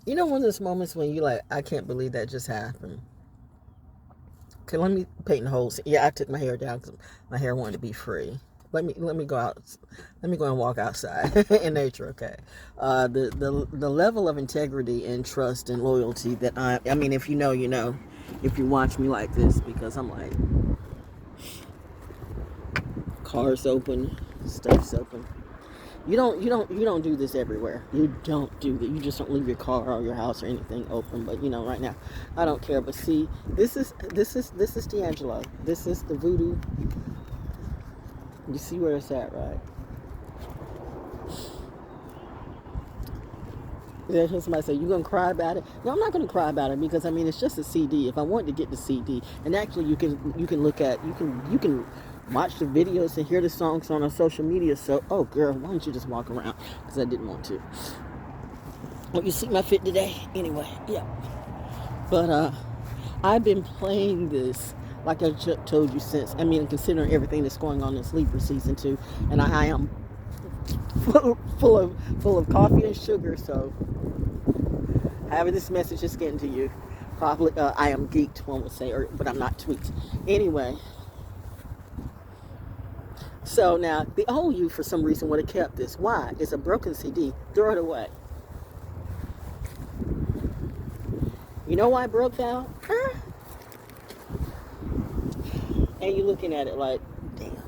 You know, one of those moments when you like, I can't believe that just happened. Okay, let me paint the whole scene. Yeah, I took my hair down because my hair wanted to be free. Let me go out. Let me go and walk outside in nature. Okay, the level of integrity and trust and loyalty that I mean, if you know, you know. If you watch me like this, because I'm like, cars open, stuff's open. You don't do this everywhere. You don't do that. You just don't leave your car or your house or anything open. But you know, right now, I don't care. But see, this is D'Angelo. This is the Voodoo. You see where it's at, right? There's somebody say, you gonna cry about it? No, I'm not gonna cry about it, because I mean it's just a CD. If I wanted to get the CD, and actually you can look at you can watch the videos and hear the songs on our social media. So, oh girl, why don't you just walk around? Because I didn't want to. Well, you see my fit today, anyway. Yeah, but I've been playing this, like I told you, since, I mean, considering everything that's going on in Sleeper season 2, and I am full of coffee and sugar. So however this message is getting to you, probably I am geeked, one would say, but I'm not tweaked. Anyway, so now the old you for some reason would have kept this. Why? It's a broken CD. Throw it away. You know why it broke down? Huh? And you're looking at it like, damn.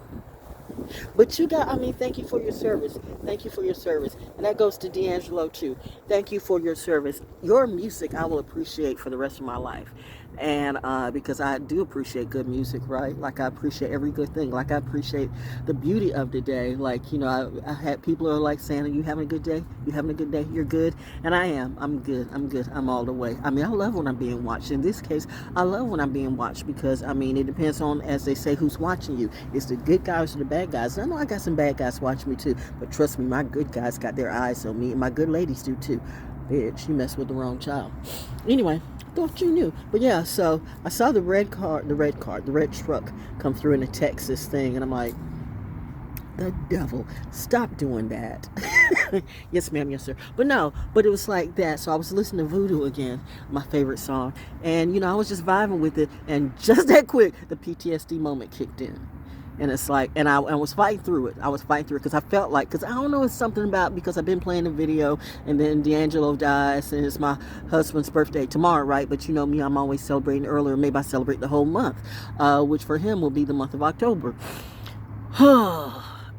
But you got, I mean, thank you for your service. Thank you for your service. And that goes to D'Angelo too. Thank you for your service. Your music I will appreciate for the rest of my life. And because I do appreciate good music, right? Like I appreciate every good thing. Like I appreciate the beauty of the day. Like, you know, I had people who are like saying, are you having a good day? You having a good day? You're good? And I am. I'm good. I'm good. I'm all the way. I mean, I love when I'm being watched. In this case, I love when I'm being watched because, I mean, it depends on, as they say, who's watching you. It's the good guys or the bad guys. I know I got some bad guys watching me too, but trust me, my good guys got their eyes on me, and my good ladies do too. Bitch, you messed with the wrong child. Anyway, thought you knew. But yeah, so I saw the red truck come through in the Texas thing, and I'm like, the devil, stop doing that. Yes ma'am, yes sir. But no, but it was like that. So I was listening to Voodoo again, my favorite song, and you know, I was just vibing with it, and just that quick the PTSD moment kicked in. And it's like, and I was fighting through it. I was fighting through it because I felt like, because I don't know, it's something about, because I've been playing the video, and then D'Angelo dies, and it's my husband's birthday tomorrow, right? But you know me, I'm always celebrating earlier. Maybe I celebrate the whole month, which for him will be the month of October.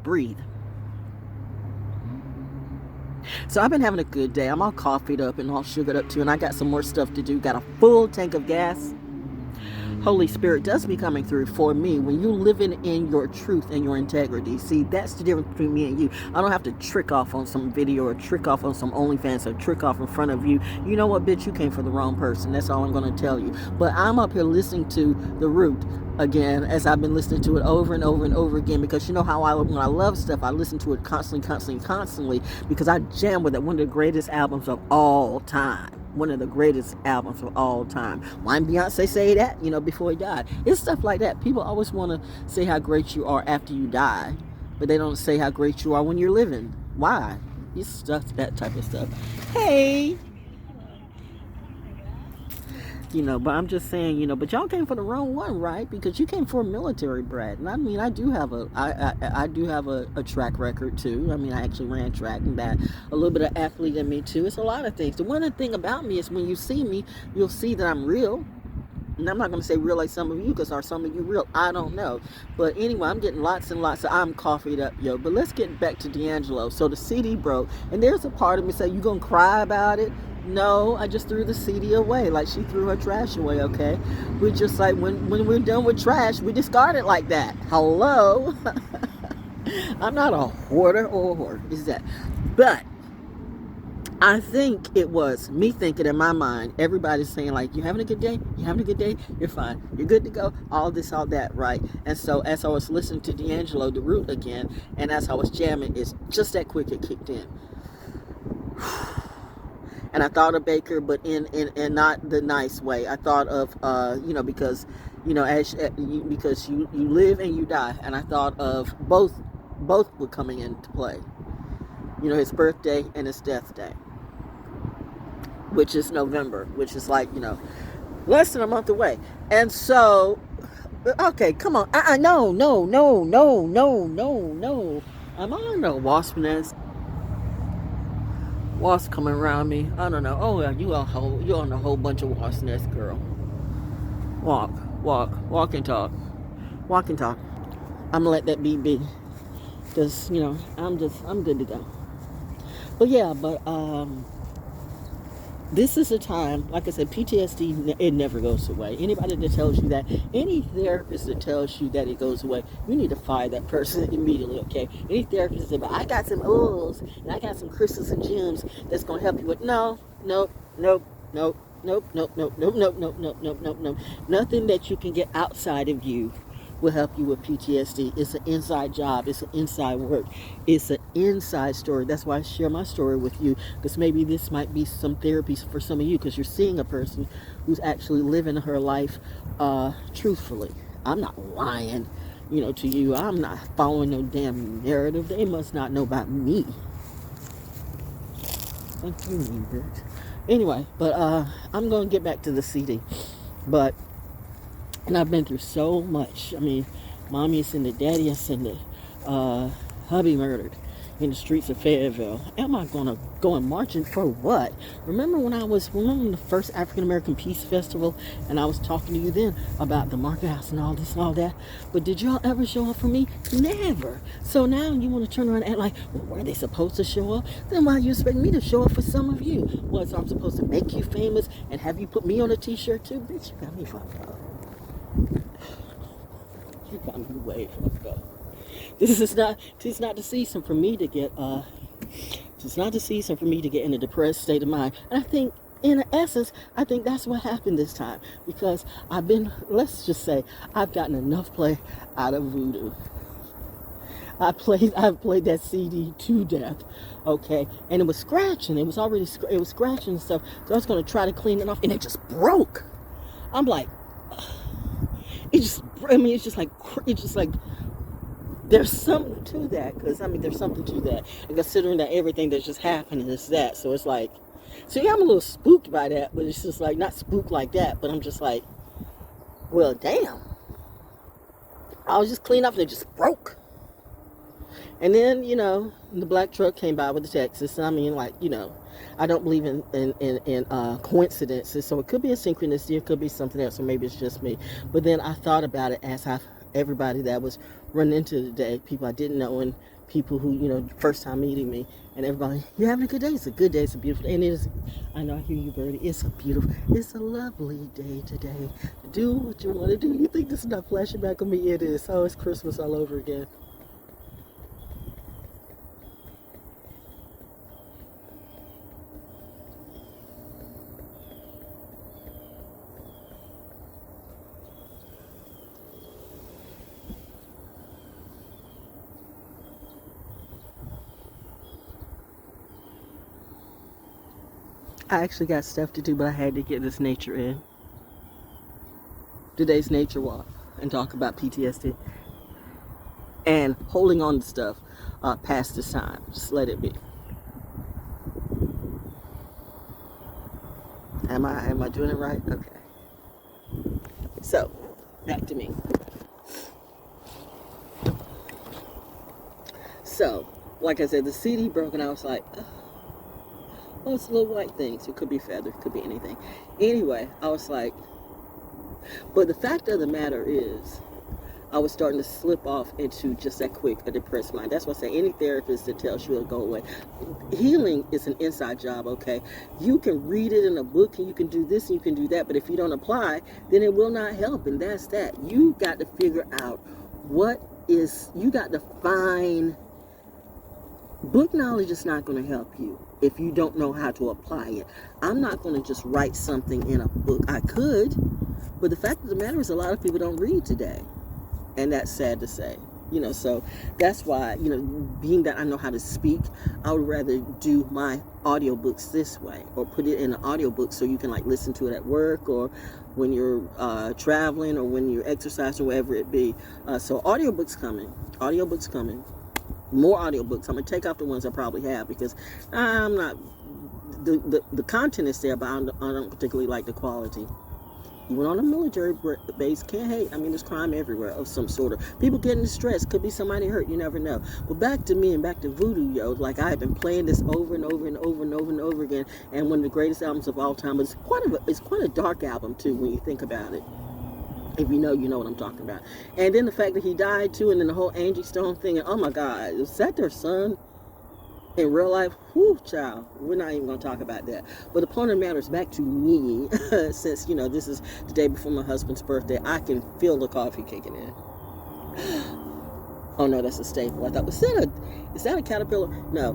Breathe. So I've been having a good day. I'm all coffeeed up and all sugared up too, and I got some more stuff to do. Got a full tank of gas. Holy Spirit does be coming through for me when you living in your truth and your integrity. See, that's the difference between me and you. I don't have to trick off on some video or trick off on some OnlyFans or trick off in front of you. You know what, bitch, you came for the wrong person. That's all I'm going to tell you. But I'm up here listening to The Root again, as I've been listening to it over and over and over again, because you know how when I love stuff, I listen to it constantly, because I jam with it. One of the greatest albums of all time. One of the greatest albums of all time. Why didn't Beyonce say that, you know, before he died? It's stuff like that. People always want to say how great you are after you die, but they don't say how great you are when you're living. Why? It's stuff, that type of stuff. Hey! You know, but I'm just saying, you know, but y'all came for the wrong one, right? Because you came for a military brat. And I mean, I do have a track record too. I mean, I actually ran track, and that a little bit of athlete in me too. It's a lot of things. The one thing about me is when you see me, you'll see that I'm real. And I'm not going to say real like some of you, because are some of you real? I don't know. But anyway, I'm getting lots and lots of, I'm coffeeed up, yo. But let's get back to D'Angelo. So the CD broke, and there's a part of me say, you going to cry about it? No, I just threw the CD away, like she threw her trash away, okay? We're just like, when we're done with trash, we discard it like that. Hello? I'm not a hoarder or a whore, is that? But I think it was me thinking in my mind, everybody's saying like, you having a good day? You having a good day? You're fine. You're good to go. All this, all that, right? And so as I was listening to D'Angelo, The Root again, and as I was jamming, it's just that quick it kicked in. And I thought of Baker, but in not the nice way. I thought of, you know, because, you know, because you live and you die. And I thought of both were coming into play. You know, his birthday and his death day. which is November, which is like, less than a month away. And so, okay, come on. No. I'm on a wasp nest. Wasp coming around me. I don't know. Oh, yeah, you on a whole bunch of wasp nest, girl. Walk and talk. Walk and talk. I'm gonna let that be. Because, I'm good to go. But yeah, this is a time, like I said, PTSD, it never goes away. Anybody that tells you that, any therapist that tells you that it goes away, you need to fire that person immediately, okay? Any therapist that says, I got some oils, and I got some crystals and gems that's going to help you with, no. Nothing that you can get outside of you will help you with PTSD. It's an inside job. It's an inside work. It's an inside story. That's why I share my story with you, because maybe this might be some therapy for some of you, because you're seeing a person who's actually living her life truthfully. I'm not lying, to you. I'm not following no damn narrative. They must not know about me. Thank you, bitch. Anyway, but I'm going to get back to the CD. And I've been through so much. I mean, mommy's and the daddy's and the hubby murdered in the streets of Fayetteville. Am I going to go and marching for what? Remember the first African American Peace Festival, and I was talking to you then about the market house and all this and all that. But did y'all ever show up for me? Never. So now you want to turn around and act like, well, were they supposed to show up? Then why you expect me to show up for some of you? What, so I'm supposed to make you famous and have you put me on a t-shirt too? Bitch, you got me fucked up. You got me way fucked up. This is not the season for me to get it's not the season for me to get in a depressed state of mind. And I think, in essence, that's what happened this time, because let's just say, I've gotten enough play out of Voodoo. I've played that CD to death, okay, and it was scratching. It was scratching and stuff. So I was going to try to clean it off, and it just broke. I'm like, it's just like there's something to that, because there's something to that, and considering that everything that's just happening is that, so it's like, see, I'm a little spooked by that, but it's just like, not spooked like that, but I'm just like, well, damn, I was just cleaning up and it just broke. And then, the black truck came by with the Texas, and I don't believe in coincidences, so it could be a synchronicity, it could be something else, or maybe it's just me. But then I thought about it as everybody that was running into today, people I didn't know, and people who, first time meeting me, and everybody, you're having a good day. It's a good day. It's a beautiful day. And it is, I know, I hear you, Birdie. It's a lovely day today. Do what you want to do. You think this is not flashing back on me? It is. Oh, it's Christmas all over again. I actually got stuff to do, but I had to get this nature in. Today's nature walk, and talk about PTSD and holding on to stuff past this time. Just let it be. Am I doing it right? Okay. So, back to me. So, like I said, the CD broke, and I was like, oh, it's little white things. It could be feather, it could be anything. Anyway, I was like, but the fact of the matter is, I was starting to slip off into just that quick a depressed mind. That's why I say, any therapist that tells you it'll go away. Healing is an inside job, okay? You can read it in a book, and you can do this and you can do that, but if you don't apply, then it will not help, and that's that. You got to figure out you got to find. Book knowledge is not going to help you if you don't know how to apply it. I'm not going to just write something in a book. I could, but the fact of the matter is, a lot of people don't read today, and that's sad to say. So that's why, being that I know how to speak, I would rather do my audiobooks this way, or put it in an audiobook so you can listen to it at work, or when you're traveling, or when you're exercising, wherever it be. So audiobooks coming. More audiobooks. I'm going to take off the ones I probably have, because I'm not the content is there, but I don't particularly like the quality. Even on a military base, can't hate. I mean, there's crime everywhere of some sort. Of people getting distressed. Could be somebody hurt. You never know. But back to me and back to Voodoo, yo. Like, I have been playing this over and over and over and over and over again. And one of the greatest albums of all time. It's quite a dark album too when you think about it. If you know what I'm talking about. And then the fact that he died too, and then the whole Angie Stone thing. And oh my God, is that their son? In real life, whoo, child, we're not even going to talk about that. But the point of the matter is, back to me, since, this is the day before my husband's birthday, I can feel the coffee kicking in. Oh no, that's a staple. I thought, is that a caterpillar? No.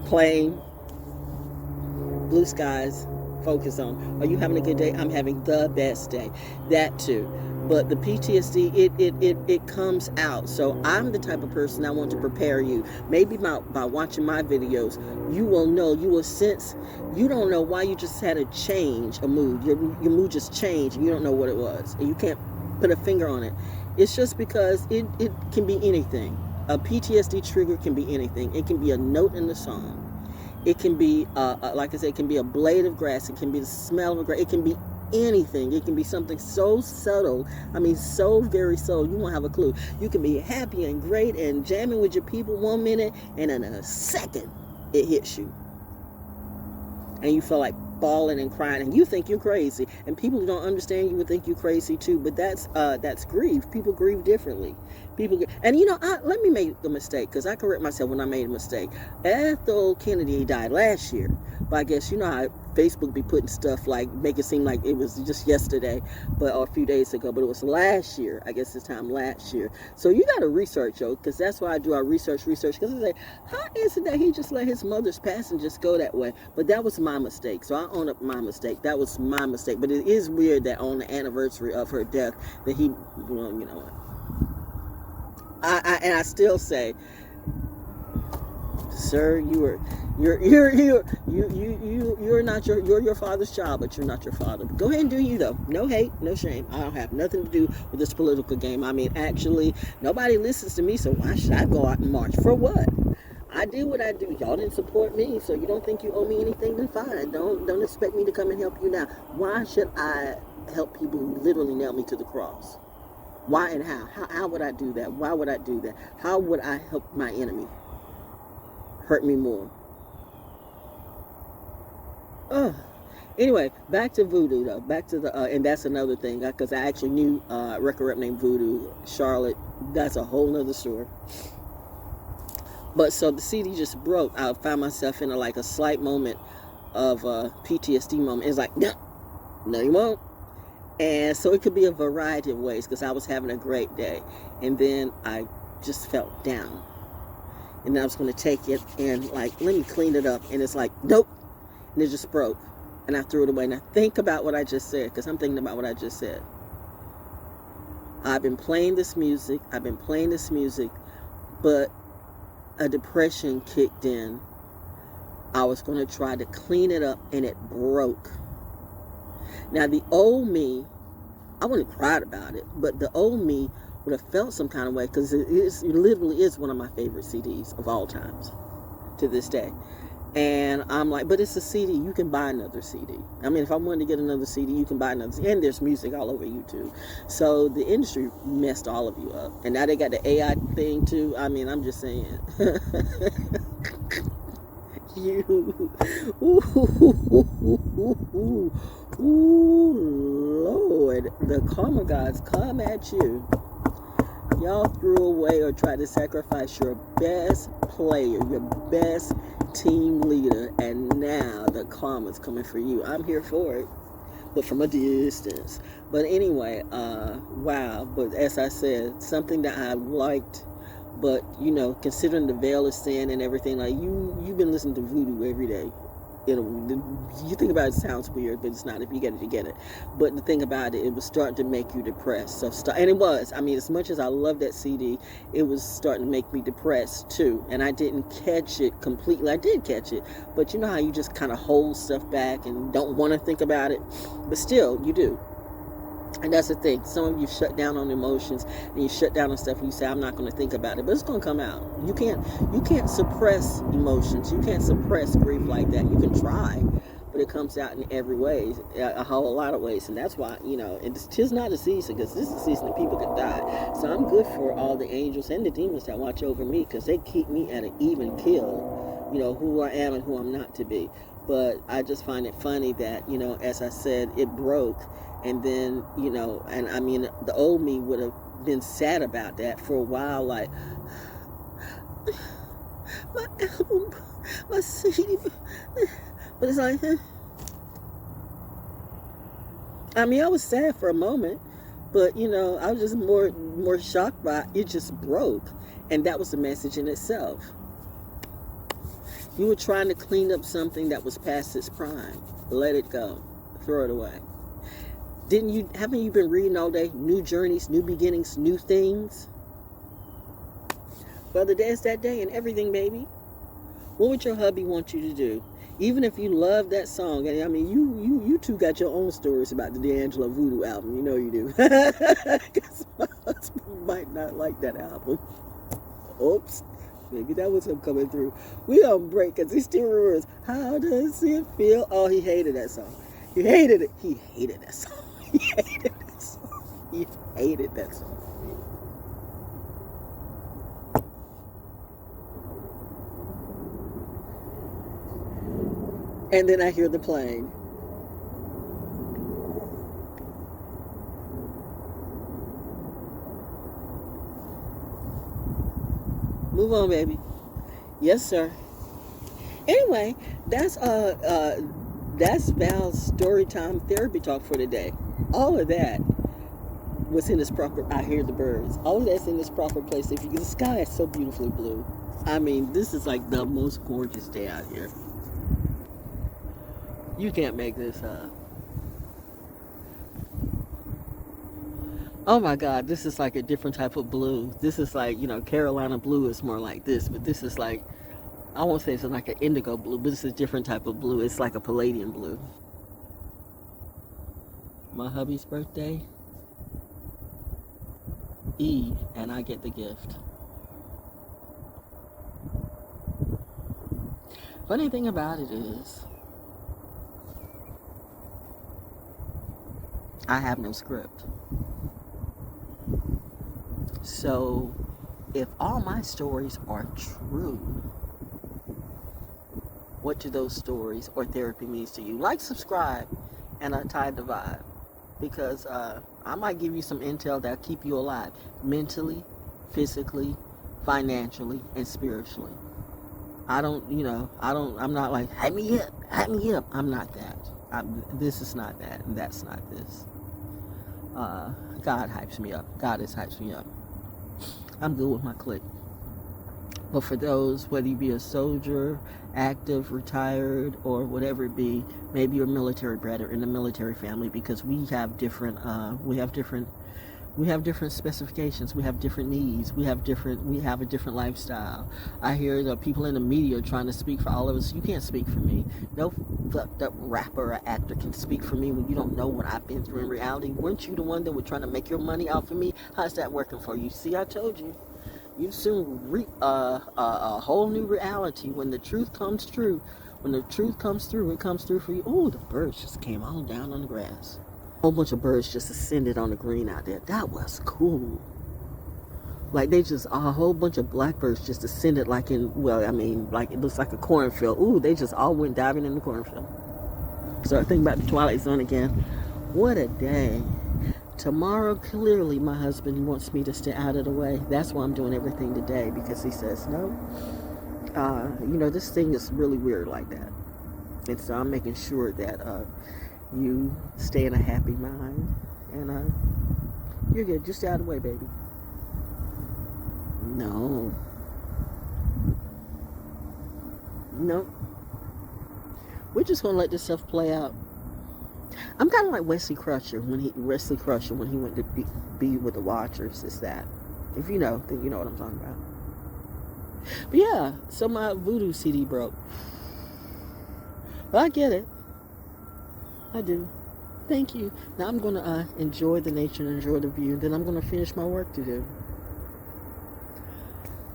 Plain, blue skies, focus on. Are you having a good day? I'm having the best day. That too. But the PTSD, it comes out. So I'm the type of person I want to prepare you. Maybe by watching my videos, you will know, you will sense, you don't know why you just had a change, a mood. Your mood just changed and you don't know what it was. And you can't put a finger on it. It's just because it can be anything. A PTSD trigger can be anything. It can be a note in the song. It can be, like I said, it can be a blade of grass. It can be the smell of a grass. It can be anything. It can be something so subtle. I mean, so very subtle. You won't have a clue. You can be happy and great and jamming with your people 1 minute, and in a second, it hits you. And you feel like bawling and crying, and you think you're crazy. And people who don't understand you would think you're crazy too. But that's grief. People grieve differently. And let me make a mistake, because I correct myself when I made a mistake. Ethel Kennedy died last year, but I guess how Facebook be putting stuff like make it seem like it was just yesterday, or a few days ago, but it was last year. I guess this time last year. So you got to research, yo, because that's why I do our research. Because I say, how is it that he just let his mother's passing just go that way? But that was my mistake. So I own up my mistake. That was my mistake. But it is weird that on the anniversary of her death, that he, I still say, sir, you're not your father's child, but you're not your father. But go ahead and do you, though. No hate, no shame. I don't have nothing to do with this political game. I mean, actually, nobody listens to me, so why should I go out and march? For what? I do what I do. Y'all didn't support me, so you don't think you owe me anything, then fine. Don't expect me to come and help you now. Why should I help people who literally nailed me to the cross? Why and how? How would I do that? Why would I do that? How would I help my enemy hurt me more? Anyway, back to Voodoo, though. Back to and that's another thing, because I actually knew a record rep named Voodoo, Charlotte. That's a whole nother story. But so the CD just broke. I found myself in a slight moment of PTSD moment. It's like, no, you won't. And so it could be a variety of ways, because I was having a great day. And then I just felt down. And then I was going to take it and let me clean it up. And it's like, nope. And it just broke. And I threw it away. Now think about what I just said, because I'm thinking about what I just said. I've been playing this music, but a depression kicked in. I was going to try to clean it up, and it broke. Now, the old me, I wouldn't have cried about it, but the old me would have felt some kind of way, because it literally is one of my favorite CDs of all times to this day. And I'm like, but it's a CD. You can buy another CD. I mean, if I wanted to get another CD, you can buy another CD. And there's music all over YouTube. So the industry messed all of you up. And now they got the AI thing too. I mean, I'm just saying. Lord, the karma gods come at you. Y'all threw away or tried to sacrifice your best player, your best team leader, and now the karma's coming for you. I'm here for it, but from a distance. But anyway, wow. But as I said, something that I liked, but considering the veil of sin and everything, you've been listening to Voodoo every day. You think about it, it sounds weird, but it's not. If you get it, you get it. But the thing about it, it was starting to make you depressed. And it was. I mean, as much as I love that CD, it was starting to make me depressed too. And I didn't catch it completely. I did catch it, but you know how you just kind of hold stuff back and don't want to think about it, but still, you do. And that's the thing. Some of you shut down on emotions and you shut down on stuff and you say, I'm not going to think about it. But it's going to come out. You can't suppress emotions. You can't suppress grief like that. You can try, but it comes out in every way, a whole lot of ways. And that's why, it's not a season, because this is a season that people can die. So I'm good for all the angels and the demons that watch over me, because they keep me at an even kill, who I am and who I'm not to be. But I just find it funny that, as I said, it broke. And then, and I mean, the old me would have been sad about that for a while, like, my album, my CD. But it's like, I mean, I was sad for a moment, but, I was just more shocked by it just broke. And that was the message in itself. You were trying to clean up something that was past its prime. Let it go. Throw it away. Haven't you been reading all day? New journeys, new beginnings, new things. Well, the day is that day and everything, baby. What would your hubby want you to do? Even if you love that song, and I mean, you two got your own stories about the D'Angelo Voodoo album. You know you do. Because my husband might not like that album. Oops. Maybe that was him coming through. We on break because he still remembers. How does it feel? Oh, he hated that song. He hated it. He hated that song. He hated that song. He hated that song. And then I hear the plane. Move on, baby. Yes, sir. Anyway, that's Val's story time therapy talk for today. All of that was in its proper. I hear the birds. All of that's in its proper place. If you can, the sky is so beautifully blue. I mean, this is like the most gorgeous day out here. You can't make this up. Oh my God, this is like a different type of blue. This is like, Carolina blue is more like this, but this is like, I won't say it's like an indigo blue, but it's a different type of blue. It's like a palladium blue. My hubby's birthday, Eve, and I get the gift. Funny thing about it is, I have no script. So, if all my stories are true, what do those stories or therapy means to you? Like, subscribe, and tide the vibe. Because I might give you some intel that'll keep you alive. Mentally, physically, financially, and spiritually. I'm not like, hype me up. I'm not that. This is not that, and that's not this. God hypes me up. Goddess hypes me up. I'm good with my clique. But for those, whether you be a soldier, active, retired, or whatever it be, maybe you're military bred or in the military family, because we have different specifications. We have different needs. We have a different lifestyle. I hear the people in the media trying to speak for all of us. You can't speak for me. No fucked up rapper or actor can speak for me when you don't know what I've been through in reality. Weren't you the one that was trying to make your money off of me? How's that working for you? See, I told you. You soon reap a whole new reality when the truth comes true. When the truth comes through, it comes through for you. Oh, the birds just came all down on the grass. A whole bunch of birds just ascended on the green out there. That was cool. Like a whole bunch of blackbirds just ascended like it looks like a cornfield. Ooh, they just all went diving in the cornfield. So I think about the Twilight Zone again. What a day. Tomorrow, clearly, my husband wants me to stay out of the way. That's why I'm doing everything today, because he says, no, this thing is really weird like that. And so I'm making sure that you stay in a happy mind. And you're good. Just stay out of the way, baby. No. We're just going to let this stuff play out. I'm kind of like Wesley Crusher when he went to be with the Watchers. Is that, if you know, then you know what I'm talking about. But yeah, so my Voodoo CD broke. But I get it. I do. Thank you. Now I'm going to enjoy the nature and enjoy the view. Then I'm going to finish my work to do.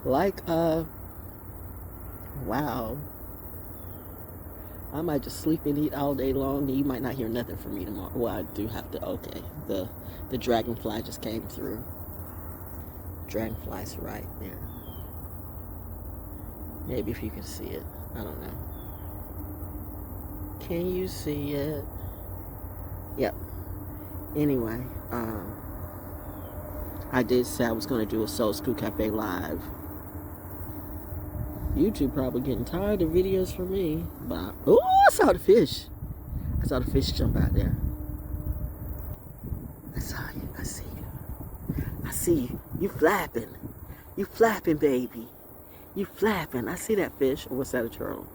Like, wow. I might just sleep and eat all day long, and you might not hear nothing from me tomorrow. Well, I do have to, okay. The dragonfly just came through. Dragonfly's right there. Maybe if you can see it. I don't know. Can you see it? Yep. Anyway, I did say I was going to do a Soul School Cafe live. YouTube probably getting tired of videos from me. But oh, I saw the fish. I saw the fish jump out there. I saw you. I see you. I see you. You flapping. You flapping, baby. You flapping. I see that fish. Or was that a turtle?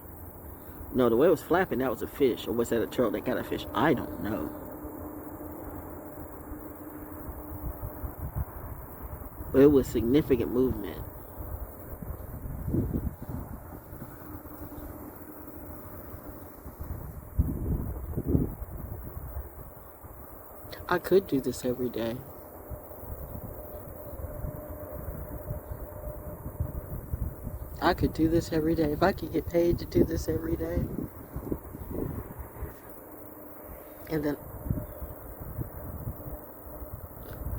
No, the way it was flapping, that was a fish. Or was that a turtle that got a fish? I don't know. But it was significant movement. I could do this every day. I could do this every day. If I could get paid to do this every day. And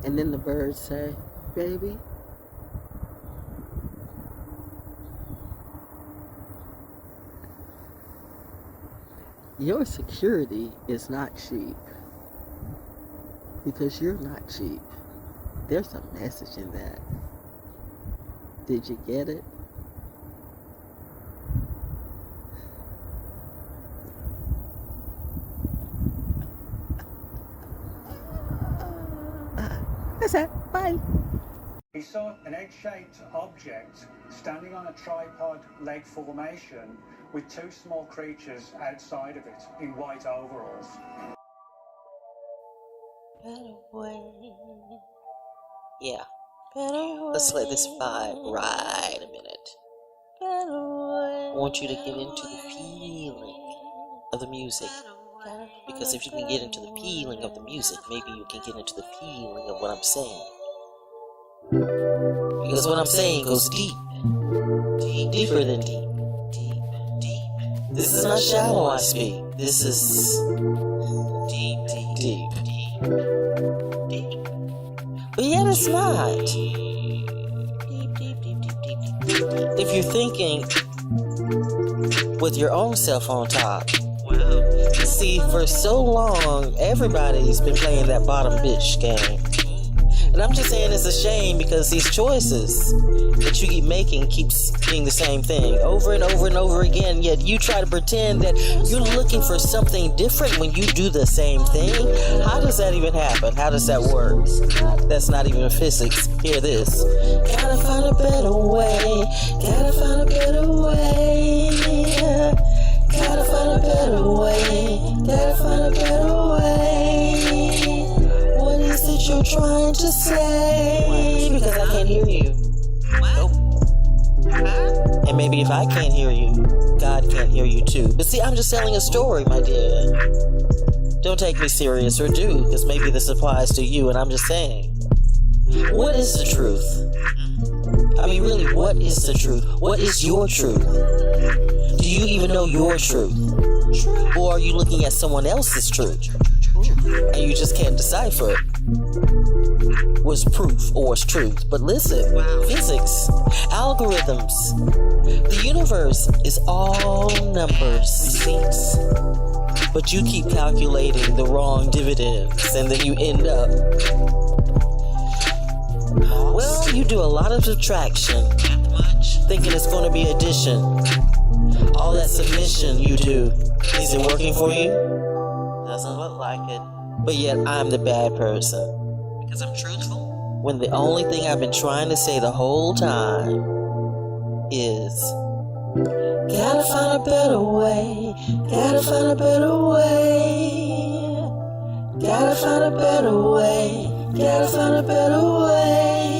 then the birds say, baby, your security is not cheap. Because you're not cheap. There's a message in that. Did you get it? That's it. Bye. He saw an egg-shaped object standing on a tripod leg formation with two small creatures outside of it in white overalls. Better way. Yeah. Better Let's let this vibe ride a minute. I want you to get into the feeling of the music. Because if you can get into the feeling of the music, maybe you can get into the feeling of what I'm saying. Because what I'm saying goes deep. Deeper than deep. Deep. This is not shallow, I speak. This is deep. But yet it's not. If you're thinking with your own self on top. See, for so long, everybody's been playing that bottom bitch game. And I'm just saying it's a shame because these choices that you keep making keeps being the same thing over and over and over again, yet you try to pretend that you're looking for something different when you do the same thing. How does that even happen? How does that work? That's not even physics. Hear this. Gotta find a better way. Gotta find a better way. Gotta find a better way. Gotta find a better way. What is it you're trying to say? Because I can't hear you. Nope. And maybe if I can't hear you, God can't hear you too. But see, I'm just telling a story, my dear. Don't take me serious, or do, because maybe this applies to you, and I'm just saying. What is the truth? I mean, really, what is the truth? What is your truth? Do you even know your truth? Or are you looking at someone else's truth? And you just can't decipher it. What's proof or what's truth? But listen, physics, algorithms, the universe is all numbers, receipts. But you keep calculating the wrong dividends, and then you end up, well, you do a lot of subtraction, thinking it's going to be addition. All that submission you do, is it working for you? Doesn't look like it. But yet I'm the bad person. Because I'm truthful? When the only thing I've been trying to say the whole time is, gotta find a better way. Gotta find a better way. Gotta find a better way. Gotta find a better way.